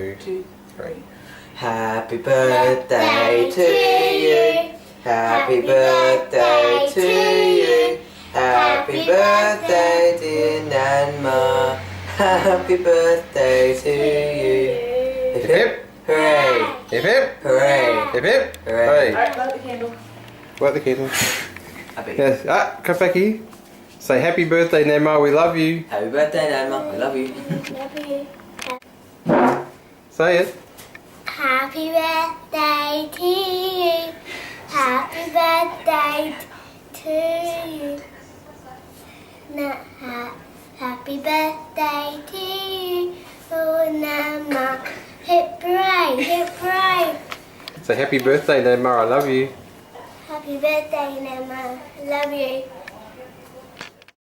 2, 2, 3. Happy birthday to you. Happy birthday to you. Happy birthday dear Nanma. Happy birthday to you. Hip hip. Hooray. Hip hip. Hooray. Hip hip. Hooray. Hooray. Alright, light the candle. Work the candle. A bit. Yes. Come back here. Say happy birthday, Nanma. We love you. Happy birthday Nanma. I love you. Love you. Say it. Happy birthday to you. Happy birthday to you. Happy birthday to you. Oh, Nama. Hip hooray, hip hooray. Say happy birthday, Nanma. I love you. Happy birthday, Nama. Love you.